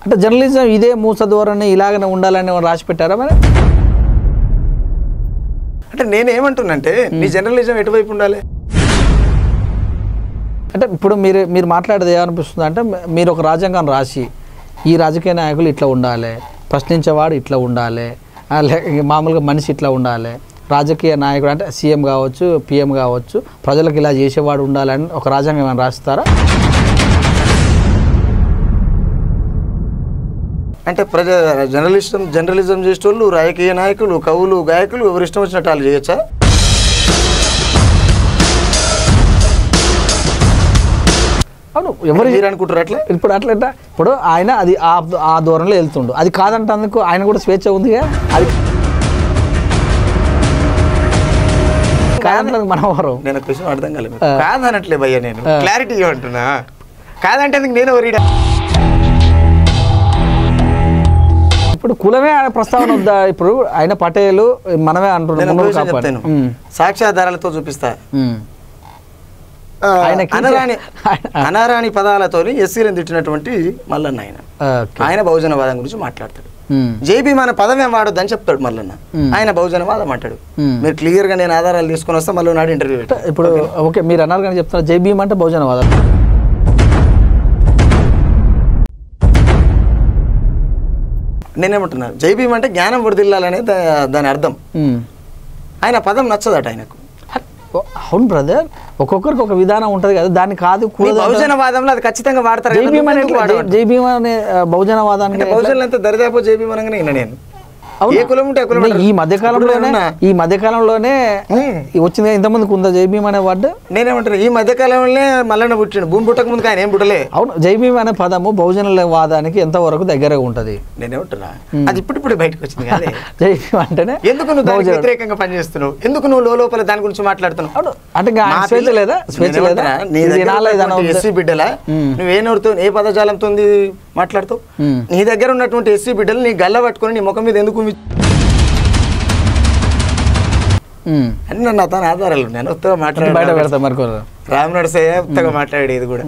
అంటే జర్నలిజం ఇదే మూస ధోరణి ఇలాగనే ఉండాలని రాసి పెట్టారా మరి? అంటే నేనేమంటున్నానంటే నీ జర్నలిజం ఎటువైపు ఉండాలి అంటే ఇప్పుడు మీరు మాట్లాడేది ఏమనిపిస్తుంది అంటే మీరు ఒక రాజ్యాంగాన్ని రాసి ఈ రాజకీయ నాయకులు ఇట్లా ఉండాలి, ప్రశ్నించేవాడు ఇట్లా ఉండాలి, మామూలుగా మనిషి ఇట్లా ఉండాలి, రాజకీయ నాయకుడు అంటే సీఎం కావచ్చు, పిఎం కావచ్చు, ప్రజలకు ఇలా చేసేవాడు ఉండాలని ఒక రాజ్యాంగం ఏమైనా రాస్తారా? అంటే జర్నలిజం చేసేటోళ్ళు రాజకీయ నాయకులు, కవులు, గాయకులు ఎవరు ఇష్టం వచ్చినట్టు వాళ్ళు చేయొచ్చా? అవును, ఎవరు మీరు అనుకుంటారు అట్లా? ఇప్పుడు అట్లా ఇప్పుడు ఆయన అది ఆ దూరంలో వెళ్తుండు, అది కాదంటందుకు ఆయన కూడా స్వేచ్ఛ ఉందిగా. అది కాదంటే మనం ఎవరు? నేను క్వశ్చన్ అర్థం కాలేదు. కాదనట్లే భయ్యా, నేను క్లారిటీ అంటున్నా. కాదంటే నేను ఎవరిడా? ఇప్పుడు కులమే ప్రస్తావన వద్దా? ఇప్పుడు ఆయన పటేలు మనమే అంటున్నాను, సాక్ష్యాధారాలతో చూపిస్తా. అనరాని పదాలతో ఎస్సీలను తిట్టినటువంటి మల్లన్న ఆయన బహుజనవాదం గురించి మాట్లాడతాడు. జైబీ మన పదం ఏం వాడొద్దని చెప్తాడు మల్లన్న, ఆయన బహుజనవాదం అంటాడు. మీరు క్లియర్ గా నేను ఆధారాలు తీసుకొని వస్తా, మళ్ళీ నాడు ఇంటర్వ్యూ. ఇప్పుడు ఓకే, మీరు అన్నారు కానీ చెప్తున్నారు జైబీఎం అంటే బహుజనవాదం. నేనేమంటున్నాను, జైబీఎం అంటే జ్ఞానం వృద్ధిల్లాలనే దాని అర్థం. ఆయన పదం నచ్చదట ఆయనకు. అవును బ్రదర్, ఒక్కొక్కరికి ఒక విధానం ఉంటది కదా, దాన్ని కాదు బహుజనవాదంలో అది ఖచ్చితంగా వాడతారు. జైబీఎం అనే బహుజనవాదానికి బహుజనులంతా దరిదాపు జైబీఎం అనగానే నేను ఈ మధ్యకాలంలోనే వచ్చింది. ఇంతమందికి ఉందా జైబీఎం అనే వర్డ్? నేనేమంటాను, ఈ మధ్యకాలంలోనే మల్లన్న పుట్టిండు, భూమి పుట్టక ముందుకు ఆయన ఏం పుట్టలే. అవును, జైబీఎం అనే పదము బహుజనుల వాదానికి ఎంతవరకు దగ్గరగా ఉంటది? నేనేమంటున్నా, అది ఇప్పుడు బయటకు వచ్చింది కదా. జైబీఎం అంటేనే ఎందుకు నువ్వు దానికి వ్యతిరేకంగా పనిచేస్తున్నావు? ఎందుకు నువ్వు లోపల దాని గురించి మాట్లాడుతున్నావు? అంటే స్వేచ్ఛ లేదా? స్వేచ్ఛ లేదా? ఎస్సీ బిడ్డలా నువ్వేనోరుతో ఏ పదజాలంతో మాట్లాడుతావు? నీ దగ్గర ఉన్నటువంటి ఎస్సీ బిడ్డలు నీ గల్ల పట్టుకొని నీ ముఖం మీద ఎందుకు అని నన్ను అతను ఆధారాలు నేను ఉత్తగా మాట్లాడి బయట పెడతా. మరి రామ్ నరసయ్య ఉత్తగా మాట్లాడేది కూడా